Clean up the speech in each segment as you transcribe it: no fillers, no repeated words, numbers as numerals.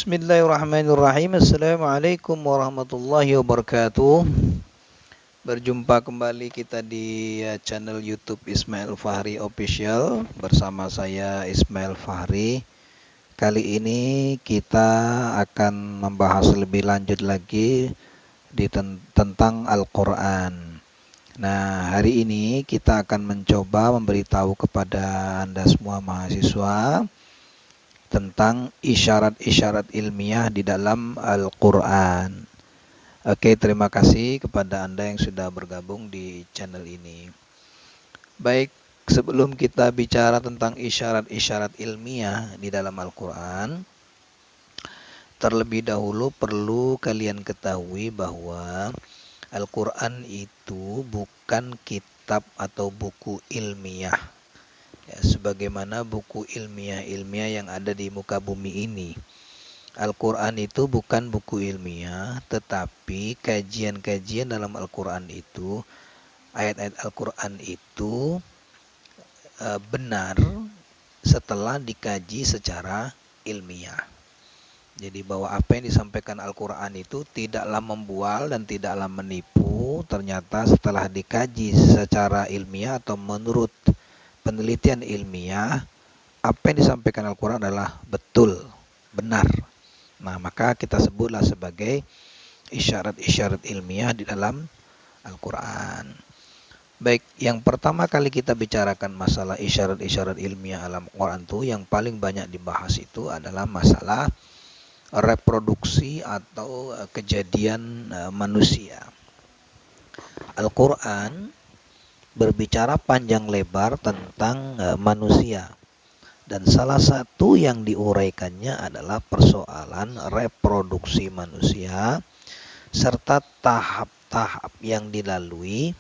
Bismillahirrahmanirrahim. Assalamualaikum warahmatullahi wabarakatuh. Berjumpa kembali kita di channel YouTube Ismail Fahri Official bersama saya Ismail Fahri. Kali ini kita akan membahas lebih lanjut lagi tentang Al-Quran. Nah, hari ini kita akan mencoba memberitahu kepada Anda semua mahasiswa tentang isyarat-isyarat ilmiah di dalam Al-Quran. Oke, terima kasih kepada Anda yang sudah bergabung di channel ini. Baik, sebelum kita bicara tentang isyarat-isyarat ilmiah di dalam Al-Quran, terlebih dahulu perlu kalian ketahui bahwa Al-Quran itu bukan kitab atau buku ilmiah. Ya, sebagaimana buku ilmiah-ilmiah yang ada di muka bumi ini. Al-Quran itu bukan buku ilmiah, tetapi kajian-kajian dalam Al-Quran itu, ayat-ayat Al-Quran itu benar setelah dikaji secara ilmiah. Jadi bahwa apa yang disampaikan Al-Quran itu tidaklah membual dan tidaklah menipu, ternyata setelah dikaji secara ilmiah atau menurut penelitian ilmiah, apa yang disampaikan Al-Quran adalah betul, benar. Nah, maka kita sebutlah sebagai isyarat-isyarat ilmiah di dalam Al-Quran. Baik, yang pertama kali kita bicarakan masalah isyarat-isyarat ilmiah dalam Al-Quran itu, yang paling banyak dibahas itu adalah masalah reproduksi atau kejadian manusia. Al-Quran berbicara panjang lebar tentang manusia, dan salah satu yang diuraikannya adalah persoalan reproduksi manusia serta tahap-tahap yang dilalui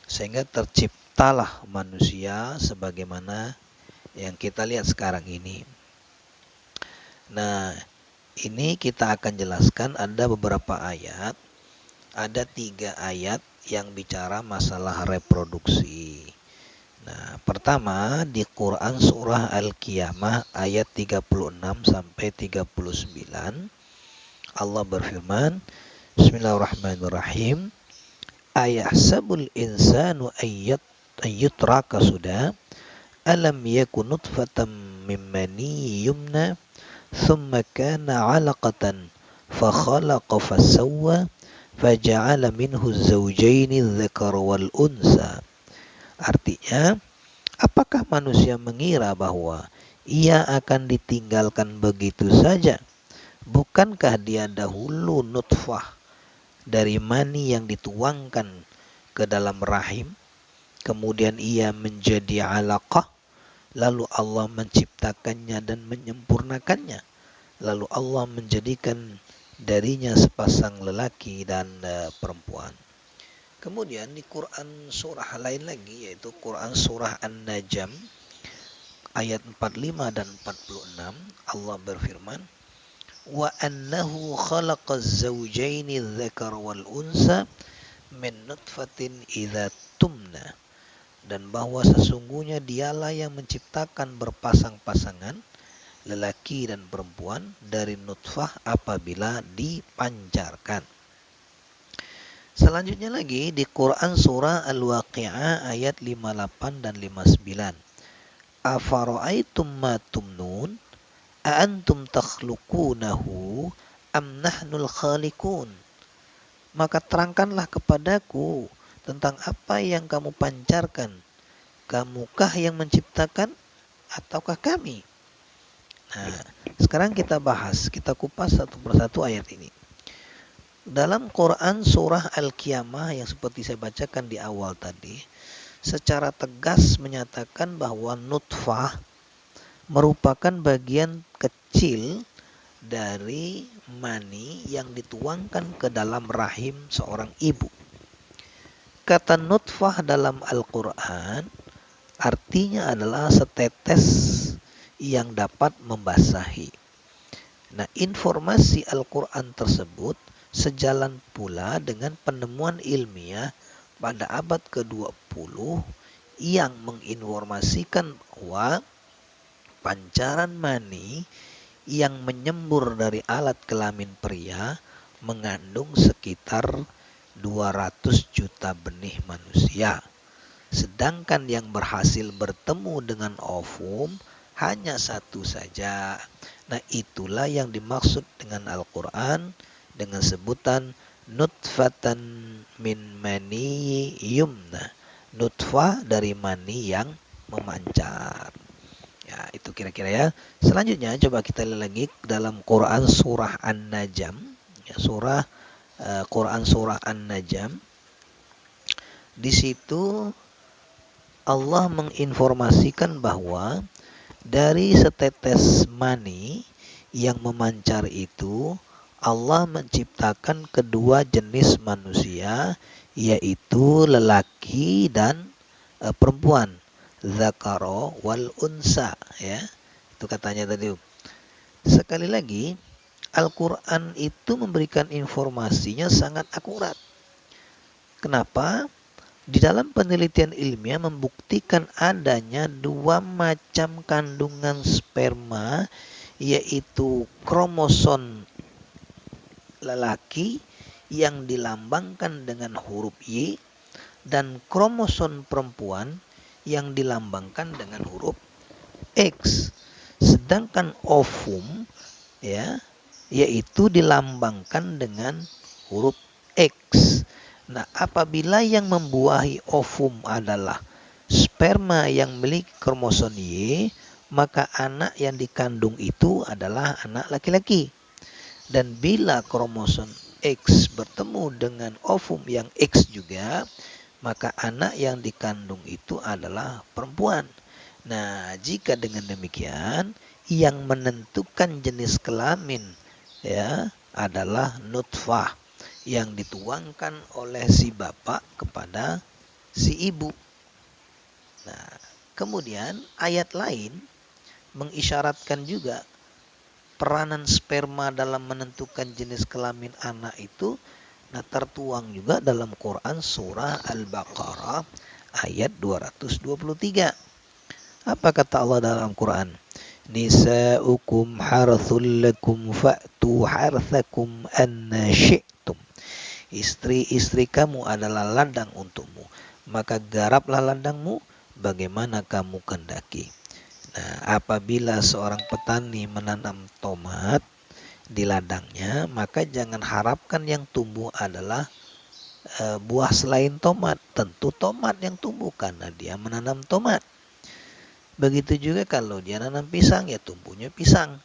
sehingga terciptalah manusia sebagaimana yang kita lihat sekarang ini. Nah, ini kita akan jelaskan, ada beberapa ayat, ada 3 ayat yang bicara masalah reproduksi. Nah, pertama di Quran surah Al-Qiyamah ayat 36 sampai 39. Allah berfirman, Bismillahirrahmanirrahim. Ayahsabul insanu ayyutraka sudah alam yakun nutfatan min mani yumna thumma kana 'alaqatan fa khalaqa fasawwa faja'ala minhu zawjaini dzakar wal unsa. Artinya, apakah manusia mengira bahwa ia akan ditinggalkan begitu saja? Bukankah dia dahulu nutfah dari mani yang dituangkan ke dalam rahim, kemudian ia menjadi 'alaqah, lalu Allah menciptakannya dan menyempurnakannya, lalu Allah menjadikan darinya sepasang lelaki dan perempuan. Kemudian di Quran surah lain lagi, yaitu Quran surah An-Najm ayat 45 dan 46, Allah berfirman, wa annahu khalaqaz zawjaini dzakar wal unsa min nutfatin idza tumna, dan bahwa sesungguhnya dialah yang menciptakan berpasang-pasangan lelaki dan perempuan dari nutfah apabila dipancarkan. Selanjutnya lagi di Quran surah Al-Waqi'ah ayat 58 dan 59. Afara'aitum ma tumnun a antum takhluqunahu am nahnul khaliqun. Maka terangkanlah kepadaku tentang apa yang kamu pancarkan. Kamukah yang menciptakan ataukah kami? Nah, sekarang kita bahas, kita kupas satu persatu ayat ini. Dalam Quran surah Al-Qiyamah yang seperti saya bacakan di awal tadi, secara tegas menyatakan bahwa nutfah merupakan bagian kecil dari mani yang dituangkan ke dalam rahim seorang ibu. Kata nutfah dalam Al-Quran artinya adalah setetes yang dapat membasahi. Nah, informasi Al-Quran tersebut sejalan pula dengan penemuan ilmiah pada abad ke-20 yang menginformasikan bahwa pancaran mani yang menyembur dari alat kelamin pria mengandung sekitar 200 juta benih manusia. Sedangkan yang berhasil bertemu dengan ovum hanya satu saja. Nah, itulah yang dimaksud dengan Al-Quran dengan sebutan nutfatan min mani yumna. Nutfah dari mani yang memancar. Ya, itu kira-kira ya. Selanjutnya coba kita lihat lagi dalam Quran surah An-Najm. Ya, Quran surah An-Najm. Di situ Allah menginformasikan bahwa dari setetes mani yang memancar itu Allah menciptakan kedua jenis manusia, yaitu lelaki dan perempuan. Zakaro wal unsa, ya. Itu katanya tadi. Sekali lagi, Al-Quran itu memberikan informasinya sangat akurat. Kenapa? Di dalam penelitian ilmiah membuktikan adanya dua macam kandungan sperma, yaitu kromosom lelaki yang dilambangkan dengan huruf Y dan kromosom perempuan yang dilambangkan dengan huruf X. Sedangkan ovum, ya, yaitu dilambangkan dengan huruf X. Nah, apabila yang membuahi ovum adalah sperma yang memiliki kromosom Y, maka anak yang dikandung itu adalah anak laki-laki. Dan bila kromosom X bertemu dengan ovum yang X juga, maka anak yang dikandung itu adalah perempuan. Nah, jika dengan demikian, yang menentukan jenis kelamin ya adalah nutfah yang dituangkan oleh si bapak kepada si ibu. Nah, kemudian ayat lain mengisyaratkan juga peranan sperma dalam menentukan jenis kelamin anak itu. Nah, tertuang juga dalam Quran surah Al-Baqarah ayat 223. Apa kata Allah dalam Quran? Nisa'ukum harthul lakum fa'tu harthakum anna syi'tum. Istri-istri kamu adalah ladang untukmu, maka garaplah ladangmu bagaimana kamu kehendaki. Nah, apabila seorang petani menanam tomat di ladangnya, maka jangan harapkan yang tumbuh adalah buah selain tomat. Tentu tomat yang tumbuh karena dia menanam tomat. Begitu juga kalau dia nanam pisang, ya tumbuhnya pisang.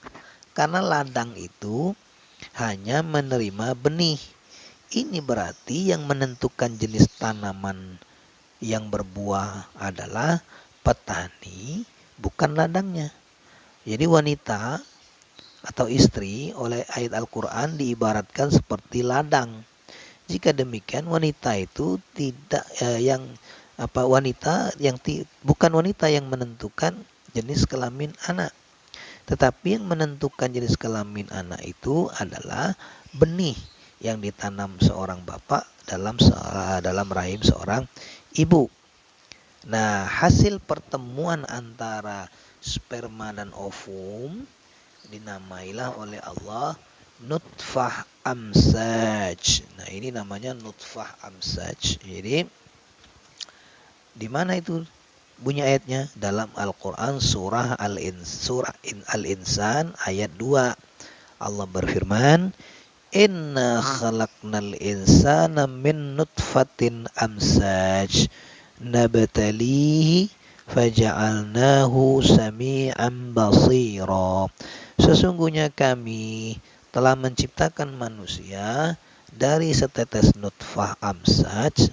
Karena ladang itu hanya menerima benih. Ini berarti yang menentukan jenis tanaman yang berbuah adalah petani, bukan ladangnya. Jadi wanita atau istri oleh ayat Al-Quran diibaratkan seperti ladang. Jika demikian, wanita itu bukan wanita yang menentukan jenis kelamin anak, tetapi yang menentukan jenis kelamin anak itu adalah benih yang ditanam seorang bapak dalam rahim seorang ibu. Nah, hasil pertemuan antara sperma dan ovum dinamailah oleh Allah nutfah amsaj. Nah, ini namanya nutfah amsaj. Jadi di mana itu bunyi ayatnya? Dalam Al-Quran surah Al-Insan ayat 2. Allah berfirman, Inna khalaqnal insana min nutfatin amsaj nabtalihi faja'alnahu sami'an basira. Sesungguhnya kami telah menciptakan manusia dari setetes nutfah amsaj,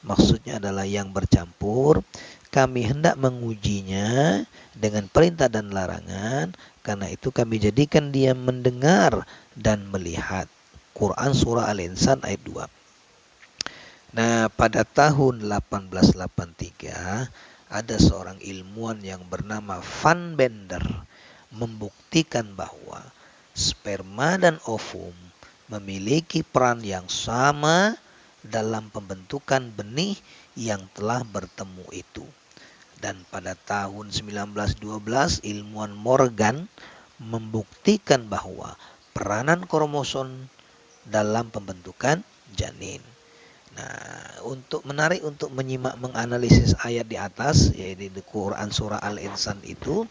maksudnya adalah yang bercampur. Kami hendak mengujinya dengan perintah dan larangan, karena itu kami jadikan dia mendengar dan melihat. Quran surah Al-Insan ayat 2. Nah, pada tahun 1883 ada seorang ilmuwan yang bernama Van Bender membuktikan bahwa sperma dan ovum memiliki peran yang sama dalam pembentukan benih yang telah bertemu itu. Dan pada tahun 1912 ilmuwan Morgan membuktikan bahwa peranan kromosom dalam pembentukan janin. Nah, untuk menarik untuk menyimak menganalisis ayat di atas, yaitu di Quran surah Al-Insan itu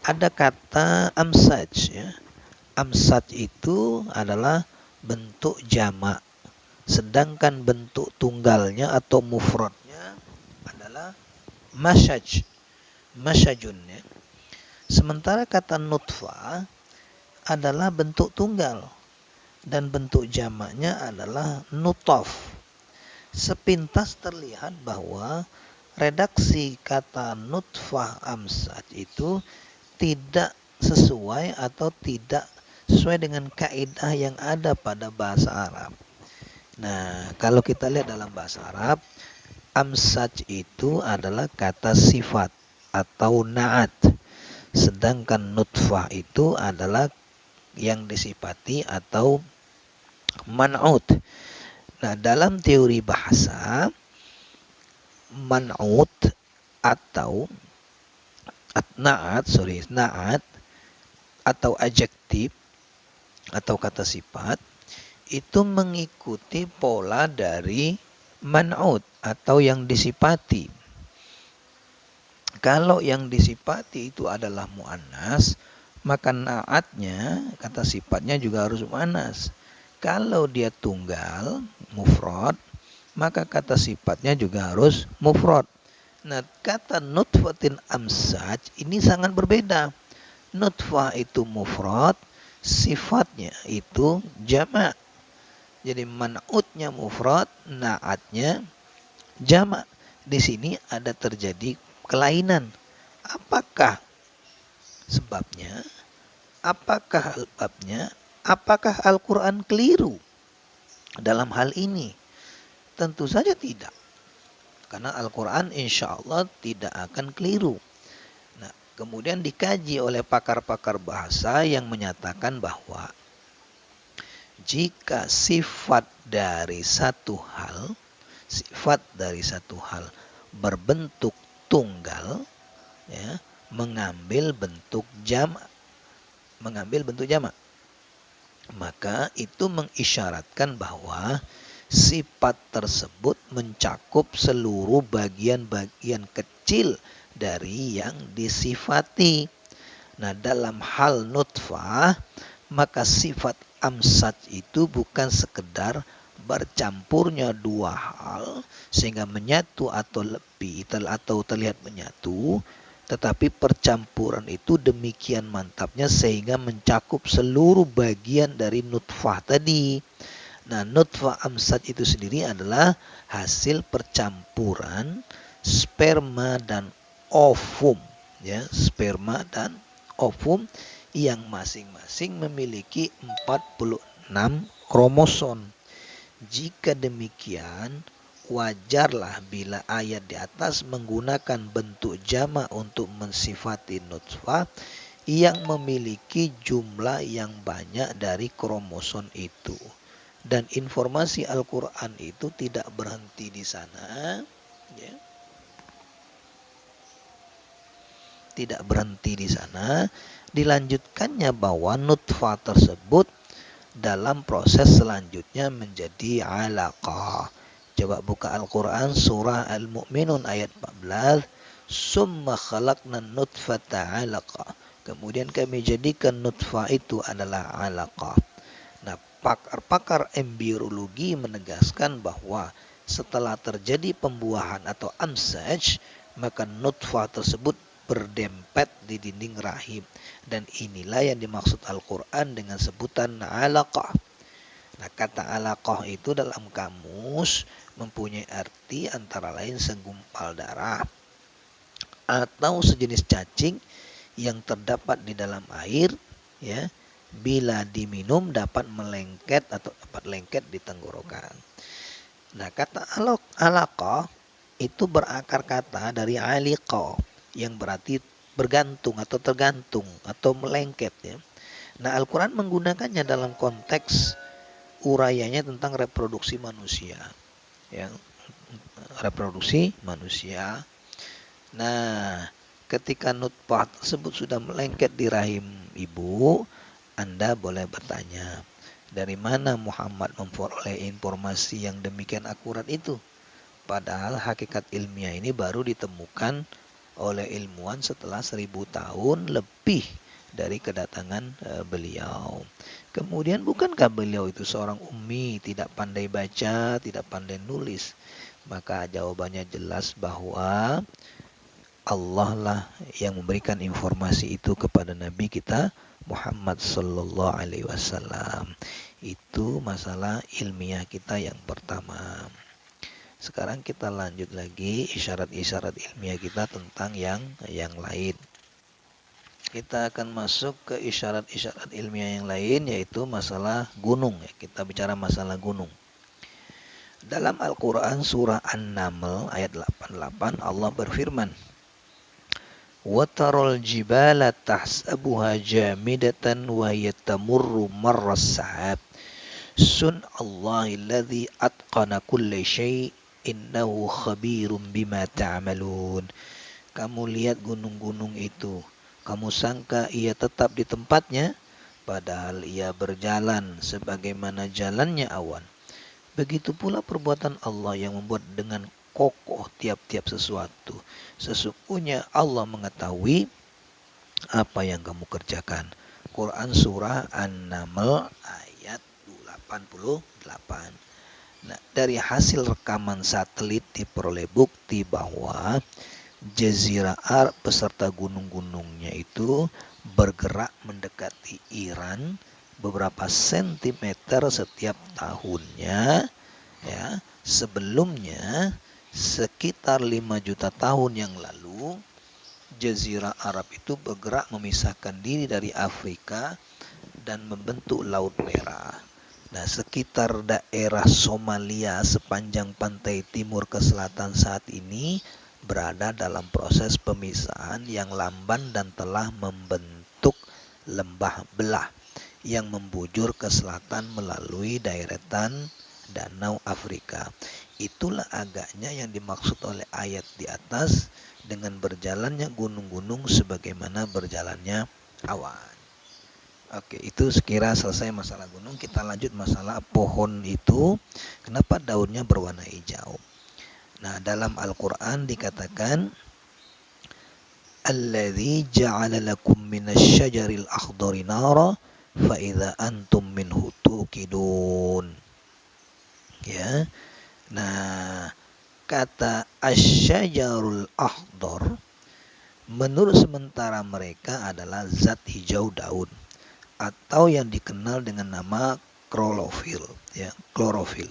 ada kata amsaj ya. Amsaj itu adalah bentuk jamak, sedangkan bentuk tunggalnya atau mufradnya adalah masyaj, masyajun ya. Sementara kata nutfah adalah bentuk tunggal dan bentuk jamaknya adalah nutaf. Sepintas terlihat bahwa redaksi kata nutfah amsaj itu tidak sesuai atau tidak sesuai dengan kaidah yang ada pada bahasa Arab. Nah, kalau kita lihat dalam bahasa Arab, amsaj itu adalah kata sifat atau naat. Sedangkan nutfah itu adalah yang disifati atau man'ut. Nah, dalam teori bahasa, man'ut atau naat atau adjektif atau kata sifat itu mengikuti pola dari man'ut atau yang disifati. Kalau yang disifati itu adalah mu'annas, maka naatnya, kata sifatnya juga harus mu'annas. Kalau dia tunggal, mufrad, maka kata sifatnya juga harus mufrad. Nah, kata nutfatin amsaj ini sangat berbeda. Nutfah itu mufrad, sifatnya itu jamak. Jadi man'utnya mufrad, naatnya jamak. Di sini ada terjadi kelainan. Apakah sebabnya? Apakah sebabnya? Apakah Al-Quran keliru dalam hal ini? Tentu saja tidak. Karena Al-Quran insya Allah tidak akan keliru. Nah, kemudian dikaji oleh pakar-pakar bahasa yang menyatakan bahwa jika sifat dari satu hal berbentuk tunggal, ya, mengambil bentuk jamak, maka itu mengisyaratkan bahwa sifat tersebut mencakup seluruh bagian-bagian kecil dari yang disifati. Nah, dalam hal nutfah, maka sifat amsaj itu bukan sekedar bercampurnya dua hal sehingga menyatu atau lebih atau terlihat menyatu, tetapi percampuran itu demikian mantapnya sehingga mencakup seluruh bagian dari nutfah tadi. Nah, nutfah amsaj itu sendiri adalah hasil percampuran sperma dan ovum, ya, sperma dan ovum yang masing-masing memiliki 46 kromosom. Jika demikian, wajarlah bila ayat di atas menggunakan bentuk jamak untuk mensifati nutfah yang memiliki jumlah yang banyak dari kromosom itu. Dan informasi Al-Quran itu tidak berhenti di sana, ya. Tidak berhenti di sana, dilanjutkannya bahwa nutfah tersebut dalam proses selanjutnya menjadi alaqah. Coba buka Al-Quran surah Al-Mu'minun ayat 14. Summa khalaqna nutfata alaqah. Kemudian kami jadikan nutfah itu adalah alaqah. Nah, pakar-pakar embriologi menegaskan bahwa setelah terjadi pembuahan atau amsaj, maka nutfah tersebut berdempet di dinding rahim. Dan inilah yang dimaksud Al-Quran dengan sebutan alaqah. Nah, kata alaqah itu dalam kamus mempunyai arti antara lain segumpal darah atau sejenis cacing yang terdapat di dalam air, ya, bila diminum dapat melengket atau dapat lengket di tenggorokan. Nah, kata alaqah itu berakar kata dari aliqa yang berarti bergantung atau tergantung atau melengket, ya. Nah, Al-Quran menggunakannya dalam konteks urayanya tentang reproduksi manusia, ya, reproduksi manusia. Nah, Ketika nutfah tersebut sudah melengket di rahim ibu, Anda boleh bertanya, dari mana Muhammad memperoleh informasi yang demikian akurat itu? Padahal hakikat ilmiah ini baru ditemukan oleh ilmuwan setelah 1000 tahun lebih dari kedatangan beliau. Kemudian bukankah beliau itu seorang ummi, tidak pandai baca, tidak pandai nulis? Maka jawabannya jelas bahwa Allah lah yang memberikan informasi itu kepada Nabi kita Muhammad sallallahu alaihi wasallam. Itu masalah ilmiah kita yang pertama. Sekarang kita lanjut lagi isyarat-isyarat ilmiah kita tentang yang lain. Kita akan masuk ke isyarat-isyarat ilmiah yang lain, yaitu masalah gunung. Kita bicara masalah gunung. Dalam Al-Quran surah An-Naml ayat 88 Allah berfirman, وَتَرَى الْجِبَالَ تَحْسَبُهَا جَامِدَةً وَهِيَ تَمُرُّ مَرَّ السَّحَابِ صُنْعَ اللَّهِ الَّذِي أَتْقَنَ كُلَّ شَيْءٍ إِنَّهُ خَبِيرٌ بِمَا تَعْمَلُونَ. Kamu lihat gunung-gunung itu, kamu sangka ia tetap di tempatnya, padahal ia berjalan sebagaimana jalannya awan. Begitu pula perbuatan Allah yang membuat dengan kokoh tiap-tiap sesuatu. Sesungguhnya Allah mengetahui apa yang kamu kerjakan. Quran surah An-Naml ayat 88. Nah, dari hasil rekaman satelit diperoleh bukti bahwa Jazirah Arab beserta gunung-gunungnya itu bergerak mendekati Iran beberapa sentimeter setiap tahunnya, ya. Sebelumnya sekitar 5 juta tahun yang lalu Jazirah Arab itu bergerak memisahkan diri dari Afrika dan membentuk Laut Merah. Nah, sekitar daerah Somalia sepanjang pantai timur ke selatan saat ini berada dalam proses pemisahan yang lamban dan telah membentuk lembah belah yang membujur ke selatan melalui daeratan Danau Afrika. Itulah agaknya yang dimaksud oleh ayat di atas dengan berjalannya gunung-gunung sebagaimana berjalannya awan. Oke, itu sekira selesai masalah gunung. Kita lanjut masalah pohon itu. Kenapa daunnya berwarna hijau? Nah, dalam Al-Quran dikatakan, Alladzi ja'ala lakum minasyajaril akhdari nara fa idza antum minhu tuqidun. Ya. Nah, kata asyajarul akhdar menurut sementara mereka adalah zat hijau daun atau yang dikenal dengan nama klorofil, ya, klorofil.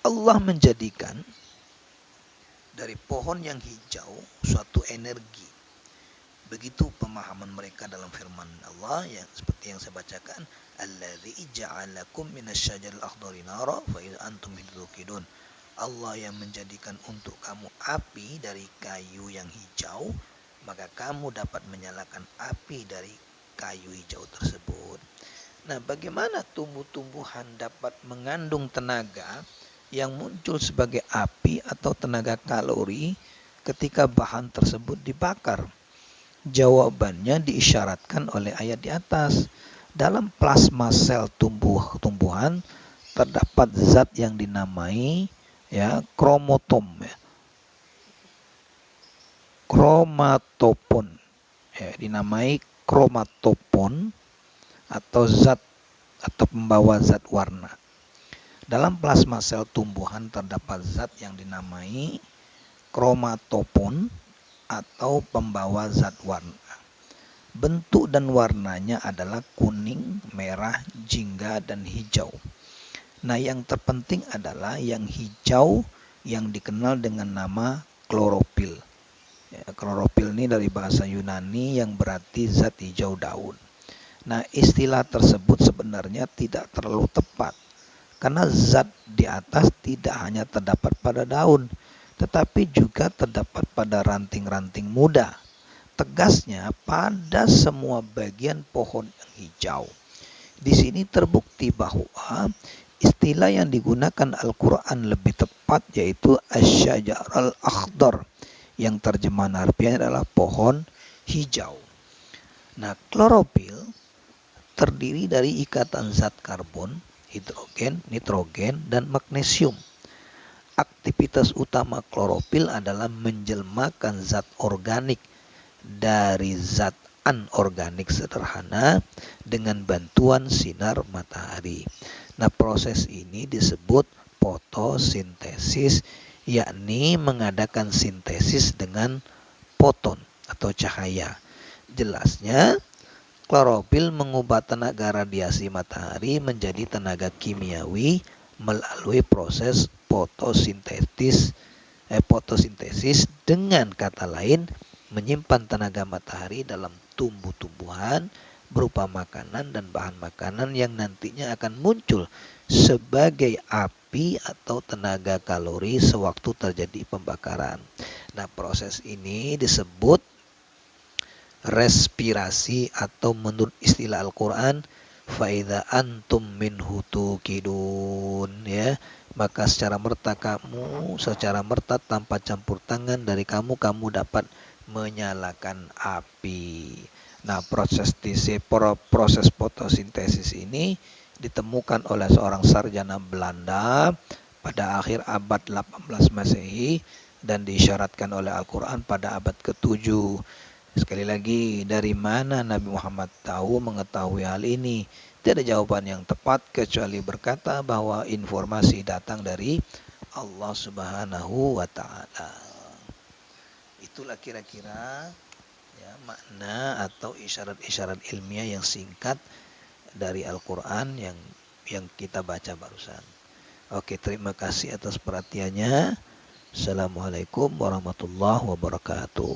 Allah menjadikan dari pohon yang hijau suatu energi. Begitu pemahaman mereka dalam firman Allah yang seperti yang saya bacakan, Alladzi ja'alakum minasyajaril akhdari nara fa idza antum minhu. Allah yang menjadikan untuk kamu api dari kayu yang hijau, maka kamu dapat menyalakan api dari kayu hijau tersebut. Nah, bagaimana tumbuh-tumbuhan dapat mengandung tenaga yang muncul sebagai api atau tenaga kalori ketika bahan tersebut dibakar? Jawabannya diisyaratkan oleh ayat di atas. Dalam plasma sel tumbuhan terdapat zat yang dinamai, ya, kromotom, ya, kromatopon, ya, dinamai kromatopon atau zat atau pembawa zat warna. Dalam plasma sel tumbuhan terdapat zat yang dinamai kromatopon atau pembawa zat warna. Bentuk dan warnanya adalah kuning, merah, jingga, dan hijau. Nah, yang terpenting adalah yang hijau yang dikenal dengan nama klorofil. Ya, klorofil ini dari bahasa Yunani yang berarti zat hijau daun. Nah, istilah tersebut sebenarnya tidak terlalu tepat karena zat di atas tidak hanya terdapat pada daun, tetapi juga terdapat pada ranting-ranting muda. Tegasnya pada semua bagian pohon yang hijau. Di sini terbukti bahwa istilah yang digunakan Al-Quran lebih tepat yaitu asyajarul akhdar, yang terjemahan harfiahnya adalah pohon hijau. Nah, klorofil terdiri dari ikatan zat karbon, hidrogen, nitrogen, dan magnesium. Aktivitas utama klorofil adalah menjelmakan zat organik dari zat anorganik sederhana dengan bantuan sinar matahari. Nah, proses ini disebut fotosintesis, yakni mengadakan sintesis dengan foton atau cahaya. Jelasnya, klorofil mengubah tenaga radiasi matahari menjadi tenaga kimiawi melalui proses fotosintesis, dengan kata lain menyimpan tenaga matahari dalam tumbuh-tumbuhan berupa makanan dan bahan makanan yang nantinya akan muncul sebagai api atau tenaga kalori sewaktu terjadi pembakaran. Nah, proses ini disebut respirasi atau menurut istilah Al-Quran faida antum minhu tuqidun, ya, maka secara merta tanpa campur tangan dari kamu dapat menyalakan api. Nah, proses fotosintesis ini ditemukan oleh seorang sarjana Belanda pada akhir abad 18 Masehi dan diisyaratkan oleh Al-Quran pada abad ke-7. Sekali lagi, dari mana Nabi Muhammad mengetahui hal ini? Tidak ada jawaban yang tepat kecuali berkata bahwa informasi datang dari Allah Subhanahu wa Ta'ala. Itulah kira-kira ya makna atau isyarat-isyarat ilmiah yang singkat dari Al-Quran yang kita baca barusan. Oke, terima kasih atas perhatiannya. Assalamualaikum warahmatullahi wabarakatuh.